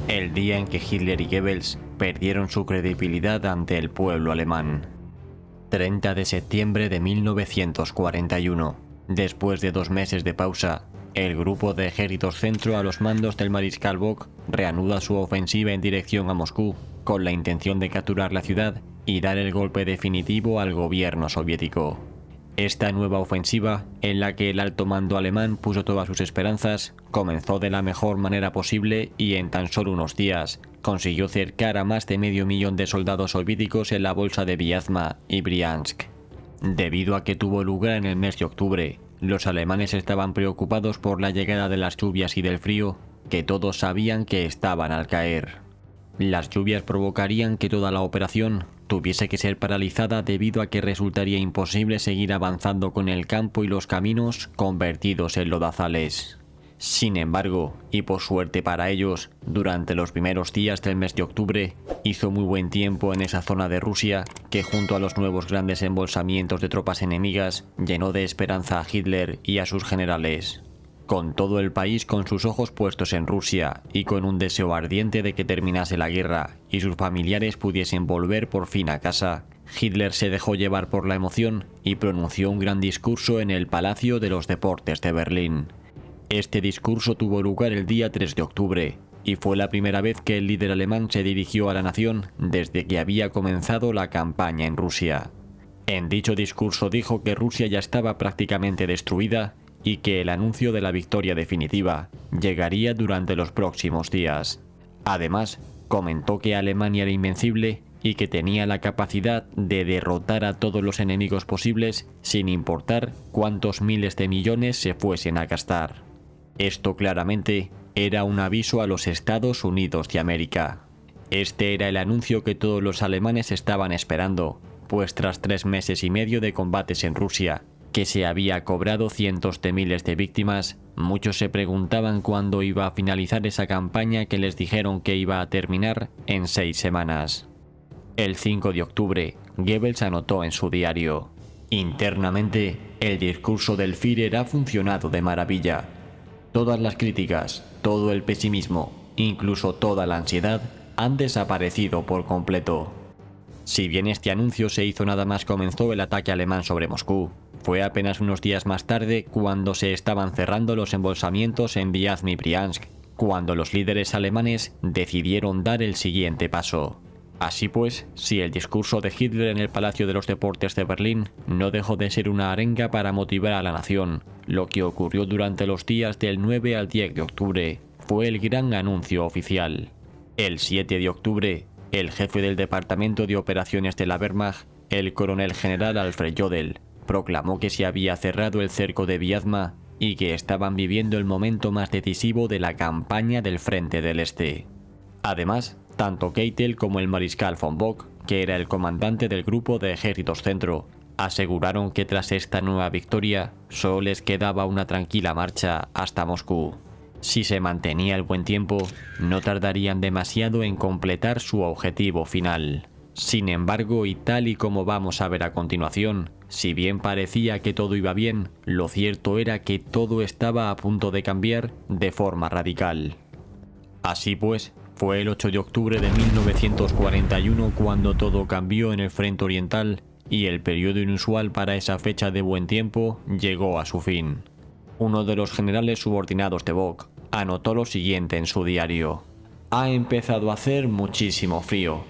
el día en que Hitler y Goebbels perdieron su credibilidad ante el pueblo alemán. 30 de septiembre de 1941. Después de 2 meses de pausa, el grupo de ejércitos centro a los mandos del mariscal Bock reanuda su ofensiva en dirección a Moscú, con la intención de capturar la ciudad y dar el golpe definitivo al gobierno soviético. Esta nueva ofensiva, en la que el alto mando alemán puso todas sus esperanzas, comenzó de la mejor manera posible y en tan solo unos días consiguió cercar a más de 500.000 de soldados soviéticos en la bolsa de Vyazma y Briansk. Debido a que tuvo lugar en el mes de octubre, los alemanes estaban preocupados por la llegada de las lluvias y del frío, que todos sabían que estaban al caer. Las lluvias provocarían que toda la operación tuviese que ser paralizada debido a que resultaría imposible seguir avanzando con el campo y los caminos convertidos en lodazales. Sin embargo, y por suerte para ellos, durante los primeros días del mes de octubre, hizo muy buen tiempo en esa zona de Rusia que, junto a los nuevos grandes embolsamientos de tropas enemigas, llenó de esperanza a Hitler y a sus generales. Con todo el país con sus ojos puestos en Rusia y con un deseo ardiente de que terminase la guerra y sus familiares pudiesen volver por fin a casa, Hitler se dejó llevar por la emoción y pronunció un gran discurso en el Palacio de los Deportes de Berlín. Este discurso tuvo lugar el día 3 de octubre y fue la primera vez que el líder alemán se dirigió a la nación desde que había comenzado la campaña en Rusia. En dicho discurso dijo que Rusia ya estaba prácticamente destruida y que el anuncio de la victoria definitiva llegaría durante los próximos días. Además, comentó que Alemania era invencible y que tenía la capacidad de derrotar a todos los enemigos posibles sin importar cuántos miles de millones se fuesen a gastar. Esto claramente era un aviso a los Estados Unidos de América. Este era el anuncio que todos los alemanes estaban esperando, pues tras 3 meses y medio de combates en Rusia, que se había cobrado cientos de miles de víctimas, muchos se preguntaban cuándo iba a finalizar esa campaña que les dijeron que iba a terminar en 6 semanas. El 5 de octubre, Goebbels anotó en su diario: internamente, el discurso del Führer ha funcionado de maravilla. Todas las críticas, todo el pesimismo, incluso toda la ansiedad, han desaparecido por completo. Si bien este anuncio se hizo nada más comenzó el ataque alemán sobre Moscú, fue apenas unos días más tarde cuando se estaban cerrando los embolsamientos en Vyazma y Briansk, cuando los líderes alemanes decidieron dar el siguiente paso. Así pues, si el discurso de Hitler en el Palacio de los Deportes de Berlín no dejó de ser una arenga para motivar a la nación, lo que ocurrió durante los días del 9 al 10 de octubre fue el gran anuncio oficial. El 7 de octubre, el jefe del Departamento de Operaciones de la Wehrmacht, el coronel general Alfred Jodl, proclamó que se había cerrado el cerco de Vyazma y que estaban viviendo el momento más decisivo de la campaña del Frente del Este. Además, tanto Keitel como el mariscal von Bock, que era el comandante del grupo de ejércitos centro, aseguraron que tras esta nueva victoria solo les quedaba una tranquila marcha hasta Moscú. Si se mantenía el buen tiempo, no tardarían demasiado en completar su objetivo final. Sin embargo, y tal y como vamos a ver a continuación, si bien parecía que todo iba bien, lo cierto era que todo estaba a punto de cambiar de forma radical. Así pues, fue el 8 de octubre de 1941 cuando todo cambió en el frente oriental y el periodo inusual para esa fecha de buen tiempo llegó a su fin. Uno de los generales subordinados de Bock anotó lo siguiente en su diario: ha empezado a hacer muchísimo frío.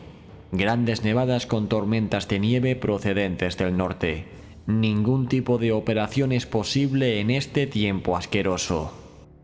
Grandes nevadas con tormentas de nieve procedentes del norte. Ningún tipo de operación es posible en este tiempo asqueroso.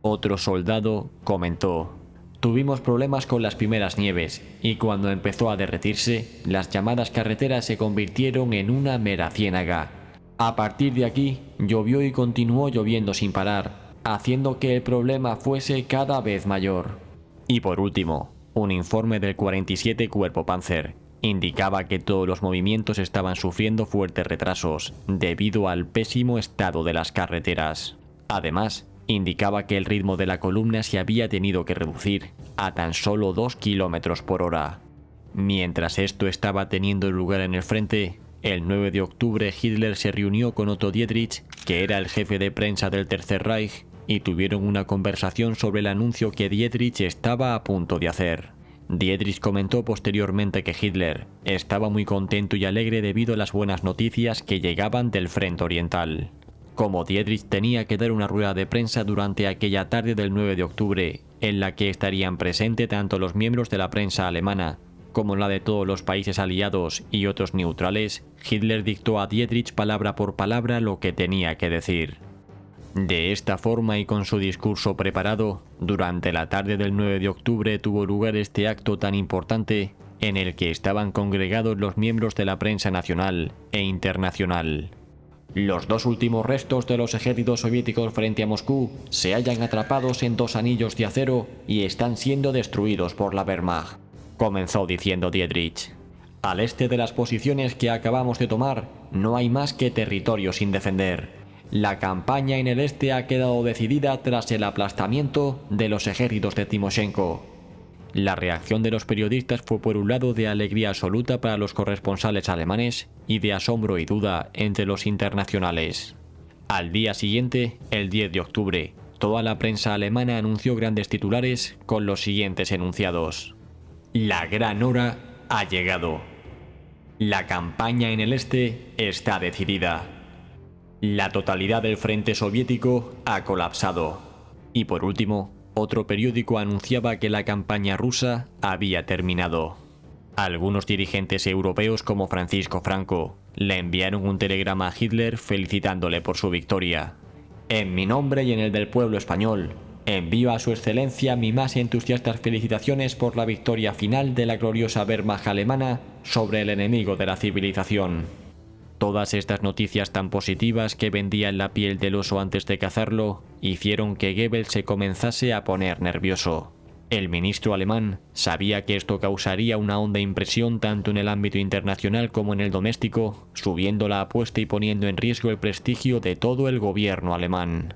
Otro soldado comentó: tuvimos problemas con las primeras nieves y cuando empezó a derretirse, las llamadas carreteras se convirtieron en una mera ciénaga. A partir de aquí, llovió y continuó lloviendo sin parar, haciendo que el problema fuese cada vez mayor. Y por último, un informe del 47 Cuerpo Panzer indicaba que todos los movimientos estaban sufriendo fuertes retrasos debido al pésimo estado de las carreteras. Además, indicaba que el ritmo de la columna se había tenido que reducir a tan solo 2 kilómetros por hora. Mientras esto estaba teniendo lugar en el frente, el 9 de octubre Hitler se reunió con Otto Dietrich, que era el jefe de prensa del Tercer Reich, y tuvieron una conversación sobre el anuncio que Dietrich estaba a punto de hacer. Dietrich comentó posteriormente que Hitler estaba muy contento y alegre debido a las buenas noticias que llegaban del frente oriental. Como Dietrich tenía que dar una rueda de prensa durante aquella tarde del 9 de octubre, en la que estarían presentes tanto los miembros de la prensa alemana como la de todos los países aliados y otros neutrales, Hitler dictó a Dietrich palabra por palabra lo que tenía que decir. De esta forma y con su discurso preparado, durante la tarde del 9 de octubre tuvo lugar este acto tan importante en el que estaban congregados los miembros de la prensa nacional e internacional. Los dos últimos restos de los ejércitos soviéticos frente a Moscú se hallan atrapados en 2 anillos de acero y están siendo destruidos por la Wehrmacht, comenzó diciendo Dietrich. Al este de las posiciones que acabamos de tomar, no hay más que territorio sin defender. La campaña en el este ha quedado decidida tras el aplastamiento de los ejércitos de Timoshenko. La reacción de los periodistas fue por un lado de alegría absoluta para los corresponsales alemanes y de asombro y duda entre los internacionales. Al día siguiente, el 10 de octubre, toda la prensa alemana anunció grandes titulares con los siguientes enunciados. La gran hora ha llegado. La campaña en el este está decidida. La totalidad del frente soviético ha colapsado. Y por último, otro periódico anunciaba que la campaña rusa había terminado. Algunos dirigentes europeos como Francisco Franco le enviaron un telegrama a Hitler felicitándole por su victoria. En mi nombre y en el del pueblo español, envío a su excelencia mis más entusiastas felicitaciones por la victoria final de la gloriosa Wehrmacht alemana sobre el enemigo de la civilización. Todas estas noticias tan positivas que vendían la piel del oso antes de cazarlo hicieron que Goebbels se comenzase a poner nervioso. El ministro alemán sabía que esto causaría una honda impresión tanto en el ámbito internacional como en el doméstico, subiendo la apuesta y poniendo en riesgo el prestigio de todo el gobierno alemán.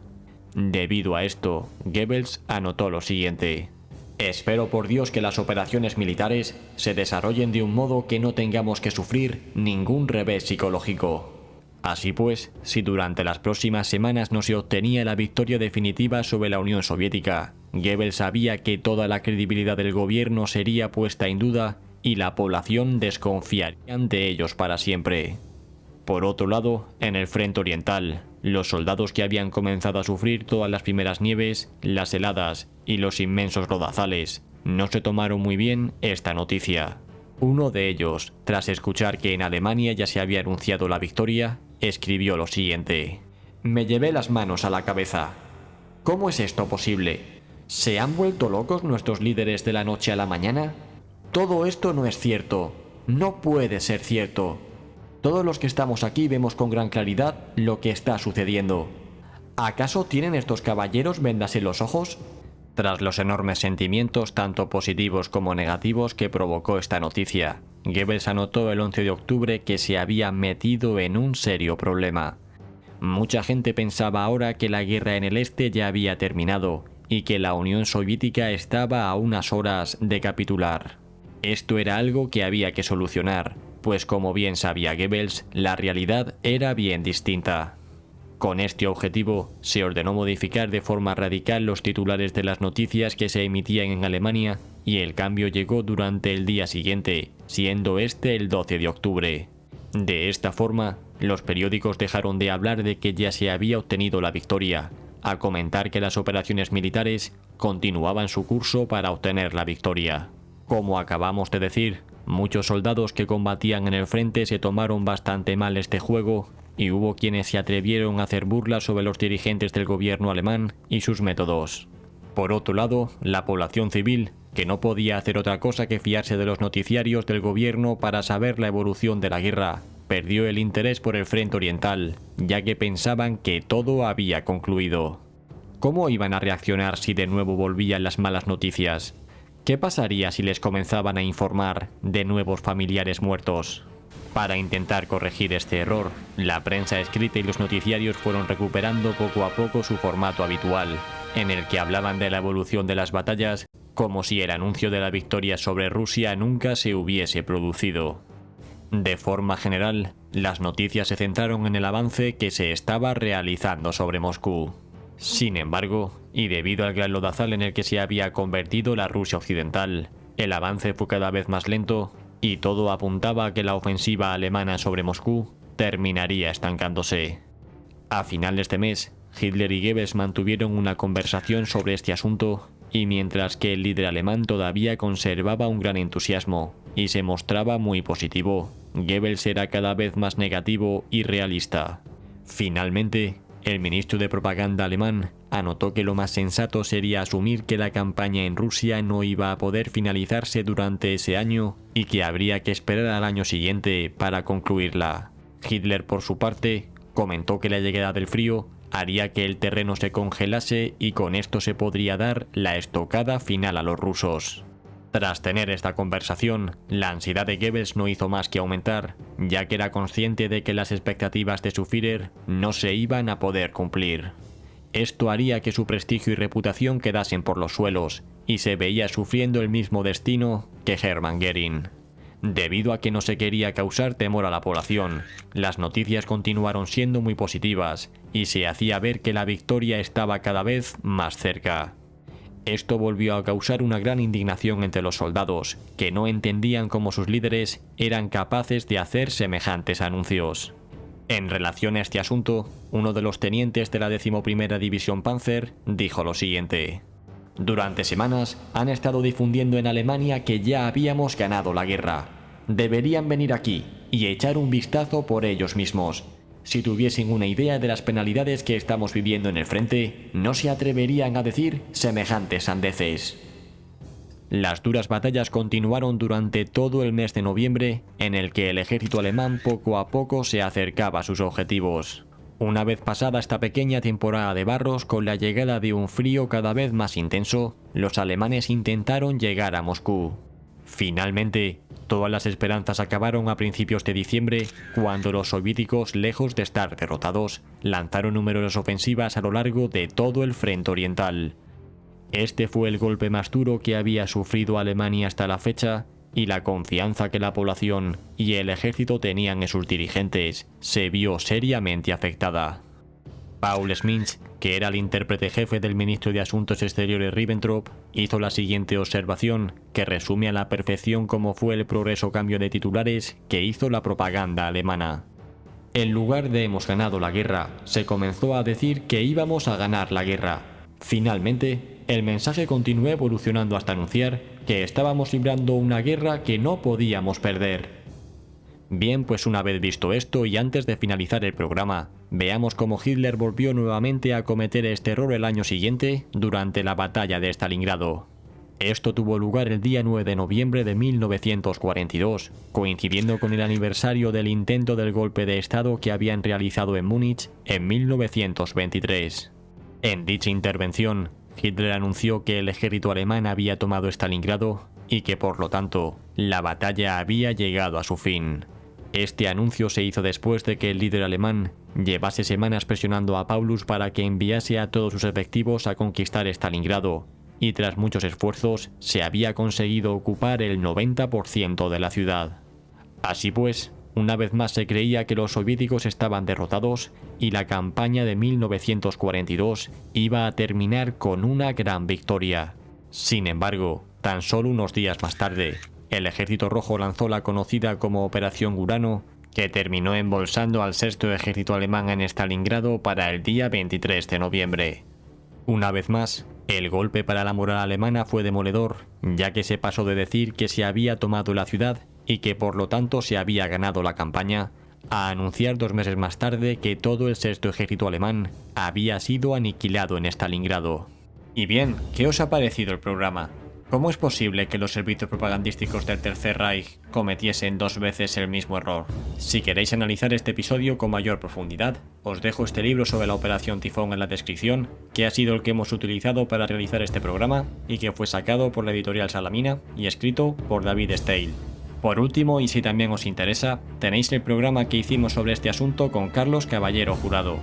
Debido a esto, Goebbels anotó lo siguiente: espero por Dios que las operaciones militares se desarrollen de un modo que no tengamos que sufrir ningún revés psicológico. Así pues, si durante las próximas semanas no se obtenía la victoria definitiva sobre la Unión Soviética, Goebbels sabía que toda la credibilidad del gobierno sería puesta en duda y la población desconfiaría de ellos para siempre. Por otro lado, en el frente oriental, los soldados que habían comenzado a sufrir todas las primeras nieves, las heladas y los inmensos lodazales, no se tomaron muy bien esta noticia. Uno de ellos, tras escuchar que en Alemania ya se había anunciado la victoria, escribió lo siguiente: me llevé las manos a la cabeza. ¿Cómo es esto posible? ¿Se han vuelto locos nuestros líderes de la noche a la mañana? Todo esto no es cierto. No puede ser cierto. Todos los que estamos aquí vemos con gran claridad lo que está sucediendo. ¿Acaso tienen estos caballeros vendas en los ojos? Tras los enormes sentimientos, tanto positivos como negativos, que provocó esta noticia, Goebbels anotó el 11 de octubre que se había metido en un serio problema. Mucha gente pensaba ahora que la guerra en el este ya había terminado y que la Unión Soviética estaba a unas horas de capitular. Esto era algo que había que solucionar, pues como bien sabía Goebbels, la realidad era bien distinta. Con este objetivo, se ordenó modificar de forma radical los titulares de las noticias que se emitían en Alemania, y el cambio llegó durante el día siguiente, siendo este el 12 de octubre. De esta forma, los periódicos dejaron de hablar de que ya se había obtenido la victoria, a comentar que las operaciones militares continuaban su curso para obtener la victoria. Como acabamos de decir, muchos soldados que combatían en el frente se tomaron bastante mal este juego, y hubo quienes se atrevieron a hacer burlas sobre los dirigentes del gobierno alemán y sus métodos. Por otro lado, la población civil, que no podía hacer otra cosa que fiarse de los noticiarios del gobierno para saber la evolución de la guerra, perdió el interés por el frente oriental, ya que pensaban que todo había concluido. ¿Cómo iban a reaccionar si de nuevo volvían las malas noticias? ¿Qué pasaría si les comenzaban a informar de nuevos familiares muertos? Para intentar corregir este error, la prensa escrita y los noticiarios fueron recuperando poco a poco su formato habitual, en el que hablaban de la evolución de las batallas como si el anuncio de la victoria sobre Rusia nunca se hubiese producido. De forma general, las noticias se centraron en el avance que se estaba realizando sobre Moscú. Sin embargo, y debido al gran lodazal en el que se había convertido la Rusia occidental, el avance fue cada vez más lento y todo apuntaba a que la ofensiva alemana sobre Moscú terminaría estancándose. A finales de mes, Hitler y Goebbels mantuvieron una conversación sobre este asunto, y mientras que el líder alemán todavía conservaba un gran entusiasmo y se mostraba muy positivo, Goebbels era cada vez más negativo y realista. Finalmente, el ministro de propaganda alemán anotó que lo más sensato sería asumir que la campaña en Rusia no iba a poder finalizarse durante ese año y que habría que esperar al año siguiente para concluirla. Hitler, por su parte, comentó que la llegada del frío haría que el terreno se congelase y con esto se podría dar la estocada final a los rusos. Tras tener esta conversación, la ansiedad de Goebbels no hizo más que aumentar, ya que era consciente de que las expectativas de su Führer no se iban a poder cumplir. Esto haría que su prestigio y reputación quedasen por los suelos, y se veía sufriendo el mismo destino que Hermann Göring. Debido a que no se quería causar temor a la población, las noticias continuaron siendo muy positivas, y se hacía ver que la victoria estaba cada vez más cerca. Esto volvió a causar una gran indignación entre los soldados, que no entendían cómo sus líderes eran capaces de hacer semejantes anuncios. En relación a este asunto, uno de los tenientes de la 11ª División Panzer dijo lo siguiente: «Durante semanas han estado difundiendo en Alemania que ya habíamos ganado la guerra. Deberían venir aquí y echar un vistazo por ellos mismos. Si tuviesen una idea de las penalidades que estamos viviendo en el frente, no se atreverían a decir semejantes sandeces». Las duras batallas continuaron durante todo el mes de noviembre, en el que el ejército alemán poco a poco se acercaba a sus objetivos. Una vez pasada esta pequeña temporada de barros, con la llegada de un frío cada vez más intenso, los alemanes intentaron llegar a Moscú. Finalmente, todas las esperanzas acabaron a principios de diciembre, cuando los soviéticos, lejos de estar derrotados, lanzaron numerosas ofensivas a lo largo de todo el frente oriental. Este fue el golpe más duro que había sufrido Alemania hasta la fecha, y la confianza que la población y el ejército tenían en sus dirigentes se vio seriamente afectada. Paul Schmitz, que era el intérprete jefe del ministro de Asuntos Exteriores Ribbentrop, hizo la siguiente observación que resume a la perfección cómo fue el progreso cambio de titulares que hizo la propaganda alemana. En lugar de hemos ganado la guerra, se comenzó a decir que íbamos a ganar la guerra. Finalmente, el mensaje continuó evolucionando hasta anunciar que estábamos librando una guerra que no podíamos perder. Bien, pues una vez visto esto y antes de finalizar el programa, veamos cómo Hitler volvió nuevamente a cometer este error el año siguiente durante la batalla de Stalingrado. Esto tuvo lugar el día 9 de noviembre de 1942, coincidiendo con el aniversario del intento del golpe de Estado que habían realizado en Múnich en 1923. En dicha intervención, Hitler anunció que el ejército alemán había tomado Stalingrado y que por lo tanto, la batalla había llegado a su fin. Este anuncio se hizo después de que el líder alemán llevase semanas presionando a Paulus para que enviase a todos sus efectivos a conquistar Stalingrado, y tras muchos esfuerzos se había conseguido ocupar el 90% de la ciudad. Así pues, una vez más se creía que los soviéticos estaban derrotados y la campaña de 1942 iba a terminar con una gran victoria. Sin embargo, tan solo unos días más tarde, el Ejército Rojo lanzó la conocida como Operación Urano, que terminó embolsando al 6º Ejército Alemán en Stalingrado para el día 23 de noviembre. Una vez más, el golpe para la moral alemana fue demoledor, ya que se pasó de decir que se había tomado la ciudad y que por lo tanto se había ganado la campaña, a anunciar 2 meses más tarde que todo el 6º Ejército Alemán había sido aniquilado en Stalingrado. Y bien, ¿qué os ha parecido el programa? ¿Cómo es posible que los servicios propagandísticos del Tercer Reich cometiesen 2 veces el mismo error? Si queréis analizar este episodio con mayor profundidad, os dejo este libro sobre la Operación Tifón en la descripción, que ha sido el que hemos utilizado para realizar este programa y que fue sacado por la editorial Salamina y escrito por David Steil. Por último, y si también os interesa, tenéis el programa que hicimos sobre este asunto con Carlos Caballero Jurado.